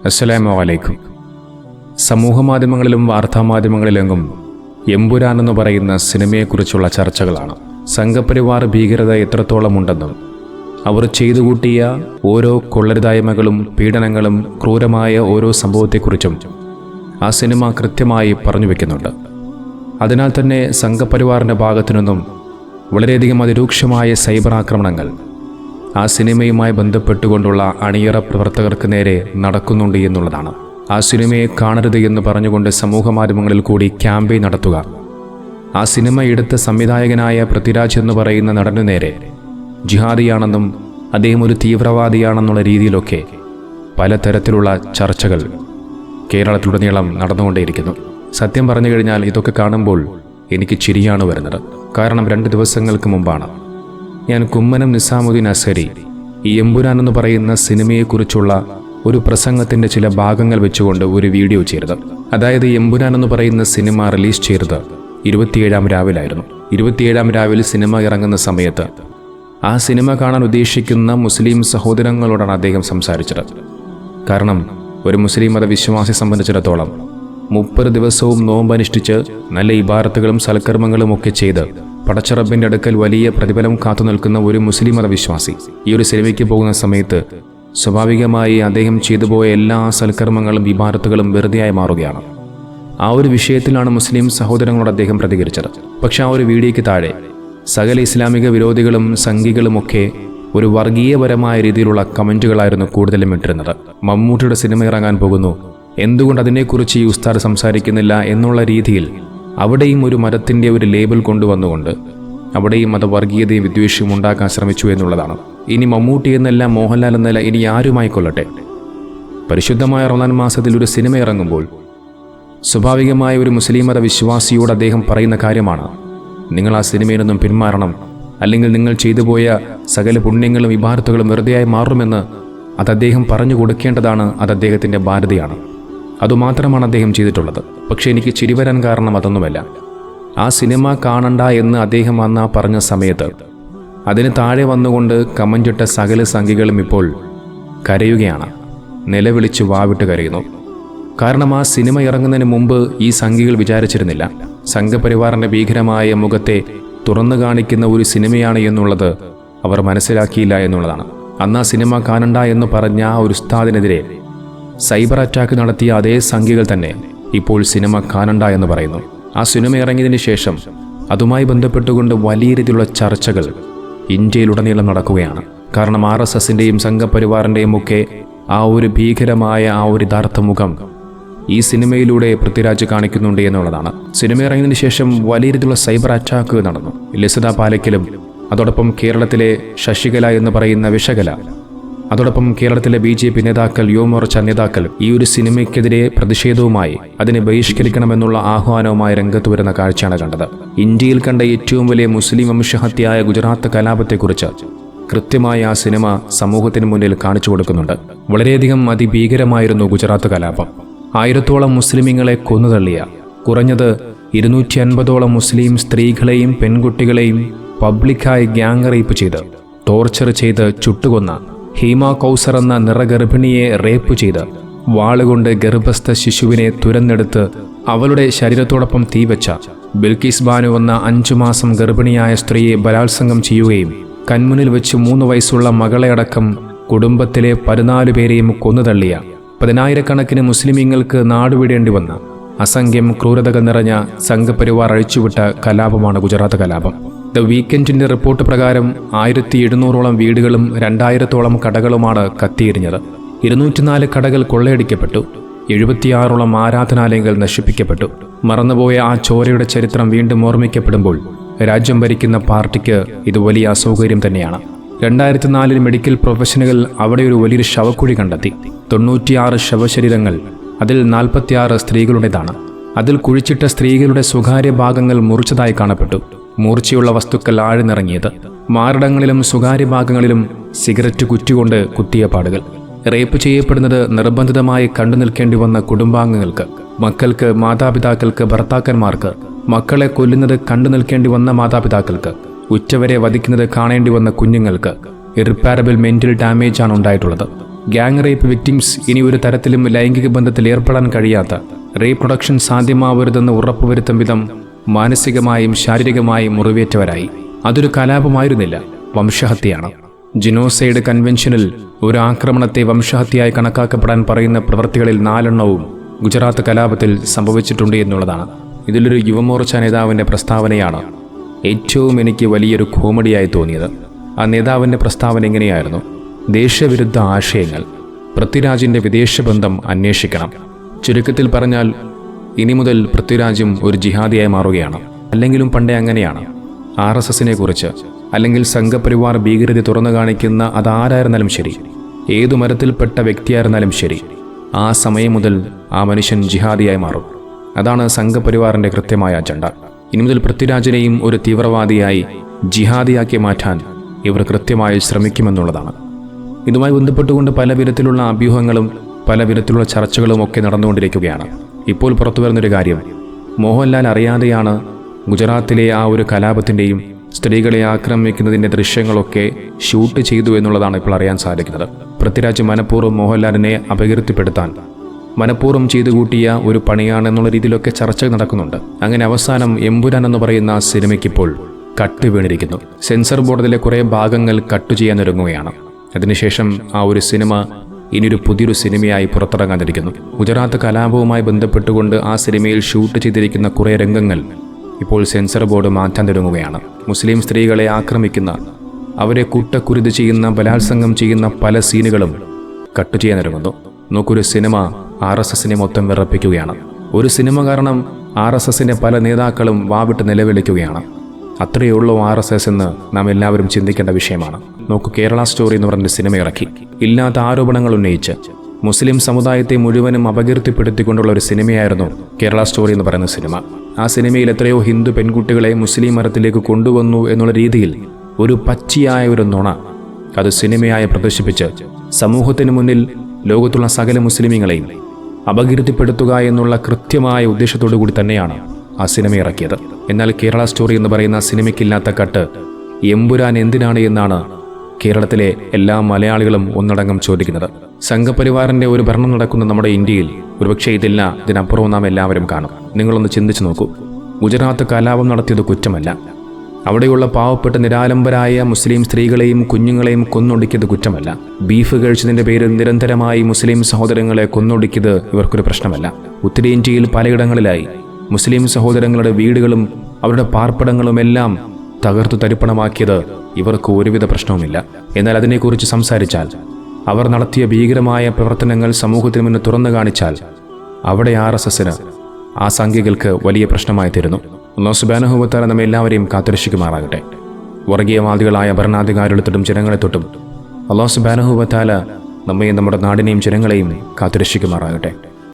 അസ്സലാമു അലൈക്കും. സമൂഹമാധ്യമങ്ങളിലും വാർത്താമാധ്യമങ്ങളിലെങ്ങും എമ്പുരാൻ എന്ന് പറയുന്ന സിനിമയെക്കുറിച്ചുള്ള ചർച്ചകളാണ്. സംഘപരിവാർ ഭീകരത എത്രത്തോളം ഉണ്ടെന്നും അവർ ചെയ്തു കൂട്ടിയ ഓരോ കൊള്ളരുതായ്മകളും പീഡനങ്ങളും ക്രൂരമായ ഓരോ സംഭവത്തെക്കുറിച്ചും ആ സിനിമ കൃത്യമായി പറഞ്ഞു വയ്ക്കുന്നുണ്ട്. അതിനാൽ തന്നെ സംഘപരിവാറിൻ്റെ ഭാഗത്തു നിന്നും വളരെയധികം അതിരൂക്ഷമായ സൈബർ ആക്രമണങ്ങൾ ആ സിനിമയുമായി ബന്ധപ്പെട്ടുകൊണ്ടുള്ള അണിയറ പ്രവർത്തകർക്ക് നേരെ നടക്കുന്നുണ്ട് എന്നുള്ളതാണ്. ആ സിനിമയെ കാണരുത് എന്ന് പറഞ്ഞുകൊണ്ട് സമൂഹമാധ്യമങ്ങളിൽ കൂടി ക്യാമ്പയിൻ നടത്തുക, ആ സിനിമ എടുത്ത സംവിധായകനായ പൃഥ്വിരാജ് എന്ന് പറയുന്ന നടനു നേരെ ജിഹാദിയാണെന്നും അദ്ദേഹം ഒരു തീവ്രവാദിയാണെന്നുള്ള രീതിയിലൊക്കെ പലതരത്തിലുള്ള ചർച്ചകൾ കേരളത്തിലുടനീളം നടന്നുകൊണ്ടേയിരിക്കുന്നു. സത്യം പറഞ്ഞു കഴിഞ്ഞാൽ ഇതൊക്കെ കാണുമ്പോൾ എനിക്ക് ചിരിയാണ് വരുന്നത്. കാരണം 2 ദിവസങ്ങൾക്ക് മുമ്പാണ് ഞാൻ കുമ്മനം നിസാമുദ്ദീൻ അസ്ഹരി ഈ എമ്പുരാൻ എന്ന് പറയുന്ന സിനിമയെക്കുറിച്ചുള്ള ഒരു പ്രസംഗത്തിൻ്റെ ചില ഭാഗങ്ങൾ വെച്ചുകൊണ്ട് ഒരു വീഡിയോ ചെയ്തത്. അതായത് എമ്പുരാൻ എന്ന് പറയുന്ന സിനിമ റിലീസ് ചെയ്തത് 27-ാം രാവിലായിരുന്നു. 27-ാം രാവിലെ സിനിമ ഇറങ്ങുന്ന സമയത്ത് ആ സിനിമ കാണാൻ ഉദ്ദേശിക്കുന്ന മുസ്ലിം സഹോദരങ്ങളോടാണ് അദ്ദേഹം സംസാരിച്ചത്. കാരണം ഒരു മുസ്ലിം മതവിശ്വാസി സംബന്ധിച്ചിടത്തോളം 30 ദിവസവും നോമ്പനുഷ്ഠിച്ച് നല്ല ഇബാറത്തുകളും സൽക്കർമ്മങ്ങളും ഒക്കെ ചെയ്ത് പടച്ചറബിൻ്റെ അടുക്കൽ വലിയ പ്രതിഫലം കാത്തു നിൽക്കുന്ന ഒരു മുസ്ലിം മതവിശ്വാസി ഈ ഒരു സിനിമയ്ക്ക് പോകുന്ന സമയത്ത് സ്വാഭാവികമായി അദ്ദേഹം ചെയ്തുപോയ എല്ലാ സൽക്കർമ്മങ്ങളും ഇബാറത്തുകളും വെറുതെയായി മാറുകയാണ്. ആ ഒരു വിഷയത്തിലാണ് മുസ്ലിം സഹോദരങ്ങളോട് അദ്ദേഹം പ്രതികരിച്ചത്. പക്ഷെ ആ ഒരു വീഡിയോയ്ക്ക് താഴെ സകല ഇസ്ലാമിക വിരോധികളും സംഘികളുമൊക്കെ ഒരു വർഗീയപരമായ രീതിയിലുള്ള കമൻറ്റുകളായിരുന്നു കൂടുതലും ഇട്ടിരുന്നത്. മമ്മൂട്ടിയുടെ സിനിമ ഇറങ്ങാൻ പോകുന്നു, എന്തുകൊണ്ട് അതിനെക്കുറിച്ച് ഈ ഉസ്താദ് സംസാരിക്കുന്നില്ല എന്നുള്ള രീതിയിൽ അവിടെയും ഒരു മതത്തിൻ്റെ ഒരു ലേബൽ കൊണ്ടുവന്നുകൊണ്ട് അവിടെയും മതവർഗീയതയും വിദ്വേഷവും ഉണ്ടാക്കാൻ ശ്രമിച്ചു എന്നുള്ളതാണ്. ഇനി മമ്മൂട്ടി എന്നല്ല, മോഹൻലാൽ എന്നല്ല, ഇനി ആരുമായിക്കൊള്ളട്ടെ, പരിശുദ്ധമായ റമദാൻ മാസത്തിൽ ഒരു സിനിമ ഇറങ്ങുമ്പോൾ സ്വാഭാവികമായ ഒരു മുസ്ലിം മത വിശ്വാസിയോട് അദ്ദേഹം പറയുന്ന കാര്യമാണ്, നിങ്ങൾ ആ സിനിമയിൽ നിന്നും പിന്മാറണം, അല്ലെങ്കിൽ നിങ്ങൾ ചെയ്തുപോയ സകല പുണ്യങ്ങളും ഇബാദത്തുകളും വെറുതെയായി മാറുമെന്ന് അത് അദ്ദേഹം പറഞ്ഞു കൊടുക്കേണ്ടതാണ്. അത് അദ്ദേഹത്തിൻ്റെ ബാധ്യതയാണ്. അതുമാത്രമാണ് അദ്ദേഹം ചെയ്തിട്ടുള്ളത്. പക്ഷേ എനിക്ക് ചിരി വരാൻ കാരണം അതൊന്നുമല്ല. ആ സിനിമ കാണണ്ട എന്ന് അദ്ദേഹം അന്ന് പറഞ്ഞ സമയത്ത് അതിന് താഴെ വന്നുകൊണ്ട് കമൻറ്റിട്ട സകല സംഘികളും ഇപ്പോൾ കരയുകയാണ്, നിലവിളിച്ച് വാവിട്ട് കരയുന്നു. കാരണം ആ സിനിമ ഇറങ്ങുന്നതിന് മുമ്പ് ഈ സംഘികൾ വിചാരിച്ചിരുന്നില്ല സംഘപരിവാറിൻ്റെ ഭീകരമായ മുഖത്തെ തുറന്നു കാണിക്കുന്ന ഒരു സിനിമയാണ് എന്നുള്ളത് അവർ മനസ്സിലാക്കിയില്ല എന്നുള്ളതാണ്. അന്ന് ആ സിനിമ കാണണ്ട എന്ന് പറഞ്ഞ ആ ഒരു ഉസ്താദിനെതിരെ സൈബർ അറ്റാക്ക് നടത്തിയ അതേ സംഘികൾ തന്നെ ഇപ്പോൾ സിനിമ കാണണ്ട എന്ന് പറയുന്നു. ആ സിനിമ ഇറങ്ങിയതിന് ശേഷം അതുമായി ബന്ധപ്പെട്ടുകൊണ്ട് വലിയ രീതിയിലുള്ള ചർച്ചകൾ ഇന്ത്യയിലുടനീളം നടക്കുകയാണ്. കാരണം RSSൻ്റെയും സംഘപരിവാറിൻ്റെയും ഒക്കെ ആ ഒരു ഭീകരമായ ആ ഒരു യഥാർത്ഥ മുഖം ഈ സിനിമയിലൂടെ പൃഥ്വിരാജ് കാണിക്കുന്നുണ്ട് എന്നുള്ളതാണ്. സിനിമ ഇറങ്ങിയതിന് ശേഷം വലിയ രീതിയിലുള്ള സൈബർ അറ്റാക്ക് നടന്നു. ലസിത പാലയ്ക്കലും അതോടൊപ്പം കേരളത്തിലെ ശശികല എന്ന് പറയുന്ന വിഷകല, അതോടൊപ്പം കേരളത്തിലെ BJP നേതാക്കൾ, യുവമോർച്ച നേതാക്കൾ ഈ ഒരു സിനിമയ്ക്കെതിരെ പ്രതിഷേധവുമായി അതിനെ ബഹിഷ്കരിക്കണമെന്നുള്ള ആഹ്വാനവുമായി രംഗത്ത് വരുന്ന കാഴ്ചയാണ് കണ്ടത്. ഇന്ത്യയിൽ കണ്ട ഏറ്റവും വലിയ മുസ്ലിം വംശഹത്യയായ ഗുജറാത്ത് കലാപത്തെക്കുറിച്ച് കൃത്യമായി ആ സിനിമ സമൂഹത്തിന് മുന്നിൽ കാണിച്ചു കൊടുക്കുന്നുണ്ട്. വളരെയധികം അതിഭീകരമായിരുന്നു ഗുജറാത്ത് കലാപം. 1000-ഓളം മുസ്ലിമീങ്ങളെ കൊന്നുതള്ളിയ, കുറഞ്ഞത് 250-ഓളം മുസ്ലിം സ്ത്രീകളെയും പെൺകുട്ടികളെയും പബ്ലിക്കായി ഗ്യാങ് റേപ്പ് ചെയ്ത് ടോർച്ചർ ചെയ്ത് ചുട്ടുകൊന്ന ഹീമ കൗസർ എന്ന നിറഗർഭിണിയെ റേപ്പ് ചെയ്ത് വാളുകൊണ്ട് ഗർഭസ്ഥ ശിശുവിനെ തുരന്നെടുത്ത് അവളുടെ ശരീരത്തോടൊപ്പം തീവച്ച ബിൽക്കിസ് ബാനു എന്ന 5 മാസം ഗർഭിണിയായ സ്ത്രീയെ ബലാത്സംഗം ചെയ്യുകയും കൺമുന്നിൽ വെച്ച് 3 വയസ്സുള്ള മകളെ അടക്കം കുടുംബത്തിലെ 14 പേരെയും കൊന്നുതള്ളിയ, 10,000-കണക്കിന് മുസ്ലിമീങ്ങൾക്ക് നാടുവിടേണ്ടി വന്ന അസംഖ്യം ക്രൂരതകൾ നിറഞ്ഞ സംഘപരിവാർ അഴിച്ചുവിട്ട കലാപമാണ് ഗുജറാത്ത് കലാപം. ദ വീക്കെൻഡിൻ്റെ റിപ്പോർട്ട് പ്രകാരം 1700-ഓളം വീടുകളും 2000-ഓളം കടകളുമാണ് കത്തിയെരിഞ്ഞത്. 204 കടകൾ കൊള്ളയടിക്കപ്പെട്ടു. 76-ഓളം ആരാധനാലയങ്ങൾ നശിപ്പിക്കപ്പെട്ടു. മറന്നുപോയ ആ ചോരയുടെ ചരിത്രം വീണ്ടും ഓർമ്മിക്കപ്പെടുമ്പോൾ രാജ്യം ഭരിക്കുന്ന പാർട്ടിക്ക് ഇത് വലിയ അസൗകര്യം തന്നെയാണ്. 2004 മെഡിക്കൽ പ്രൊഫഷണലുകൾ അവിടെ ഒരു വലിയൊരു ശവക്കുഴി കണ്ടെത്തി. 96 ശവശരീരങ്ങൾ, അതിൽ 46 സ്ത്രീകളുടേതാണ്. അതിൽ കുഴിച്ചിട്ട സ്ത്രീകളുടെ സ്വകാര്യ ഭാഗങ്ങൾ മുറിച്ചതായി കാണപ്പെട്ടു. മൂർച്ചയുള്ള വസ്തുക്കൾ ആഴ്ന്നിറങ്ങിയത്, മാറിടങ്ങളിലും സ്വകാര്യ ഭാഗങ്ങളിലും സിഗരറ്റ് കുറ്റികൊണ്ട് കുത്തിയ പാടുകൾ. റേപ്പ് ചെയ്യപ്പെടുന്നത് നിർബന്ധിതമായി കണ്ടു നിൽക്കേണ്ടി വന്ന കുടുംബാംഗങ്ങൾക്ക്, മക്കൾക്ക്, മാതാപിതാക്കൾക്ക്, ഭർത്താക്കന്മാർക്ക്, മക്കളെ കൊല്ലുന്നത് കണ്ടു നിൽക്കേണ്ടി വന്ന മാതാപിതാക്കൾക്ക്, ഉറ്റവരെ വധിക്കുന്നത് കാണേണ്ടി വന്ന കുഞ്ഞുങ്ങൾക്ക് ഇറിപ്പാരബിൾ മെന്റൽ ഡാമേജ് ആണ് ഉണ്ടായിട്ടുള്ളത്. ഗ്യാങ് റേപ്പ് വിക്ടിംസ് ഇനി ഒരു തരത്തിലും ലൈംഗിക ബന്ധത്തിൽ ഏർപ്പെടാൻ കഴിയാത്ത, റീപ്രൊഡക്ഷൻ സാധ്യമാവരുതെന്ന് ഉറപ്പുവരുത്തും വിധം മാനസികമായും ശാരീരികമായും മുറിവേറ്റവരായി. അതൊരു കലാപമായിരുന്നില്ല, വംശഹത്യയാണ്. ജിനോസൈഡ് കൺവെൻഷനിൽ ഒരു ആക്രമണത്തെ വംശഹത്യയായി കണക്കാക്കപ്പെടാൻ പറയുന്ന പ്രവൃത്തികളിൽ 4 ഗുജറാത്ത് കലാപത്തിൽ സംഭവിച്ചിട്ടുണ്ട് എന്നുള്ളതാണ്. ഇതിലൊരു യുവമോർച്ച നേതാവിൻ്റെ പ്രസ്താവനയാണ് ഏറ്റവും എനിക്ക് വലിയൊരു കോമഡിയായി തോന്നിയത്. ആ നേതാവിൻ്റെ പ്രസ്താവന ഇങ്ങനെയായിരുന്നു: ദേശവിരുദ്ധ ആശയങ്ങൾ, പൃഥ്വിരാജിൻ്റെ വിദേശബന്ധം അന്വേഷിക്കണം. ചുരുക്കത്തിൽ പറഞ്ഞാൽ ഇനി മുതൽ പൃഥ്വിരാജും ഒരു ജിഹാദിയായി മാറുകയാണ്. അല്ലെങ്കിലും പണ്ടേ അങ്ങനെയാണ്. RSSനെ കുറിച്ച് അല്ലെങ്കിൽ സംഘപരിവാർ ഭീകരത തുറന്നു കാണിക്കുന്ന അതാരായിരുന്നാലും ശരി, ഏതു മരത്തിൽപ്പെട്ട വ്യക്തിയായിരുന്നാലും ശരി, ആ സമയം മുതൽ ആ മനുഷ്യൻ ജിഹാദിയായി മാറും. അതാണ് സംഘപരിവാറിൻ്റെ കൃത്യമായ അജണ്ട. ഇനി മുതൽ പൃഥ്വിരാജിനെയും ഒരു തീവ്രവാദിയായി, ജിഹാദിയാക്കി മാറ്റാൻ ഇവർ കൃത്യമായി ശ്രമിക്കുമെന്നുള്ളതാണ്. ഇതുമായി ബന്ധപ്പെട്ടുകൊണ്ട് പല വിധത്തിലുള്ള അഭ്യൂഹങ്ങളും പല വിധത്തിലുള്ള ചർച്ചകളും ഒക്കെ നടന്നുകൊണ്ടിരിക്കുകയാണ്. ഇപ്പോൾ പുറത്തു വരുന്നൊരു കാര്യം, മോഹൻലാൽ അറിയാതെയാണ് ഗുജറാത്തിലെ ആ ഒരു കലാപത്തിൻ്റെയും സ്ത്രീകളെ ആക്രമിക്കുന്നതിൻ്റെ ദൃശ്യങ്ങളൊക്കെ ഷൂട്ട് ചെയ്തു എന്നുള്ളതാണ് ഇപ്പോൾ അറിയാൻ സാധിക്കുന്നത്. പൃഥ്വിരാജ് മനഃപൂർവ്വം മോഹൻലാലിനെ അപകീർത്തിപ്പെടുത്താൻ മനഃപൂർവ്വം ചെയ്തു കൂട്ടിയ ഒരു പണിയാണെന്നുള്ള രീതിയിലൊക്കെ ചർച്ച നടക്കുന്നുണ്ട്. അങ്ങനെ അവസാനം എമ്പുരാൻ എന്ന് പറയുന്ന സിനിമയ്ക്കിപ്പോൾ കട്ട് വീണിരിക്കുന്നു. സെൻസർ ബോർഡിലെ കുറേ ഭാഗങ്ങൾ കട്ട് ചെയ്യാനൊരുങ്ങുകയാണ്. അതിനുശേഷം ആ ഒരു സിനിമ ഇനിയൊരു പുതിയൊരു സിനിമയായി പുറത്തിറങ്ങാതിരിക്കുന്നു. ഗുജറാത്ത് കലാപവുമായി ബന്ധപ്പെട്ടുകൊണ്ട് ആ സിനിമയിൽ ഷൂട്ട് ചെയ്തിരിക്കുന്ന കുറേ രംഗങ്ങൾ ഇപ്പോൾ സെൻസർ ബോർഡ് മാറ്റാൻ തുടങ്ങുകയാണ്. മുസ്ലിം സ്ത്രീകളെ ആക്രമിക്കുന്ന, അവരെ കൂട്ടക്കുരുതി ചെയ്യുന്ന, ബലാത്സംഗം ചെയ്യുന്ന പല സീനുകളും കട്ട് ചെയ്യാനൊരുങ്ങുന്നു. നോക്കൊരു സിനിമ RSSനെ മൊത്തം വിറപ്പിക്കുകയാണ്. ഒരു സിനിമ കാരണം RSSന്റെ പല നേതാക്കളും വാവിട്ട് നിലവിളിക്കുകയാണ്. അത്രയേ ഉള്ളൂ RSS എന്ന് നാം എല്ലാവരും ചിന്തിക്കേണ്ട വിഷയമാണ്. നോക്കൂ, കേരള സ്റ്റോറി എന്ന് പറഞ്ഞ സിനിമ ഇറക്കി, ഇല്ലാത്ത ആരോപണങ്ങൾ ഉന്നയിച്ച് മുസ്ലിം സമുദായത്തെ മുഴുവനും അപകീർത്തിപ്പെടുത്തിക്കൊണ്ടുള്ള ഒരു സിനിമയായിരുന്നു കേരള സ്റ്റോറി എന്ന് പറയുന്ന സിനിമ. ആ സിനിമയിൽ എത്രയോ ഹിന്ദു പെൺകുട്ടികളെ മുസ്ലിം മതത്തിലേക്ക് കൊണ്ടുവന്നു എന്നുള്ള രീതിയിൽ ഒരു പച്ചയായ ഒരു നുണ അത് സിനിമയായി പ്രദർശിപ്പിച്ച് സമൂഹത്തിന് മുന്നിൽ ലോകത്തുള്ള സകല മുസ്ലിമീങ്ങളെയും അപകീർത്തിപ്പെടുത്തുക എന്നുള്ള കൃത്യമായ ഉദ്ദേശത്തോടു കൂടി തന്നെയാണ് ആ സിനിമ ഇറക്കിയത്. എന്നാൽ കേരള സ്റ്റോറി എന്ന് പറയുന്ന സിനിമയ്ക്കില്ലാത്ത കട്ട് എമ്പുരാൻ എന്തിനാണ് എന്നാണ് കേരളത്തിലെ എല്ലാ മലയാളികളും ഒന്നടങ്കം ചോദിക്കുന്നത്. സംഘപരിവാറിൻ്റെ ഒരു ഭരണം നടക്കുന്ന നമ്മുടെ ഇന്ത്യയിൽ ഒരുപക്ഷെ ഇതില്ല, ഇതിനപ്പുറവും നാം എല്ലാവരും കാണും. നിങ്ങളൊന്ന് ചിന്തിച്ചു നോക്കൂ. ഗുജറാത്ത് കലാപം നടത്തിയത് കുറ്റമല്ല. അവിടെയുള്ള പാവപ്പെട്ട നിരാലംബരായ മുസ്ലിം സ്ത്രീകളെയും കുഞ്ഞുങ്ങളെയും കൊന്നൊടുക്കിയത് കുറ്റമല്ല. ബീഫ് കഴിച്ചതിൻ്റെ പേരിൽ നിരന്തരമായി മുസ്ലിം സഹോദരങ്ങളെ കൊന്നൊടുക്കിയത് ഇവർക്കൊരു പ്രശ്നമല്ല. ഉത്തരേന്ത്യയിൽ പലയിടങ്ങളിലായി മുസ്ലിം സഹോദരങ്ങളുടെ വീടുകളും അവരുടെ പാർപ്പിടങ്ങളുമെല്ലാം തകർത്തു തരിപ്പണമാക്കിയത് ഇവർക്ക് ഒരുവിധ പ്രശ്നവുമില്ല. എന്നാൽ അതിനെക്കുറിച്ച് സംസാരിച്ചാൽ, അവർ നടത്തിയ ഭീകരമായ പ്രവർത്തനങ്ങൾ സമൂഹത്തിന് മുന്നിൽ തുറന്നു കാണിച്ചാൽ അവിടെ RSSന്, ആ സംഖ്യകൾക്ക് വലിയ പ്രശ്നമായി തീരുന്നു. അല്ലാഹു സുബ്ഹാനഹു വ തആല നമ്മെ എല്ലാവരെയും കാത്തുരക്ഷിക്കുമാറാകട്ടെ. വർഗീയവാദികളായ ഭരണാധികാരികളെ തൊട്ടും ജനങ്ങളെ തൊട്ടും അല്ലാഹു സുബ്ഹാനഹു വ തആല നമ്മയും നമ്മുടെ നാടിനെയും ജനങ്ങളെയും കാത്തുരക്ഷിക്കുമാറാകട്ടെ.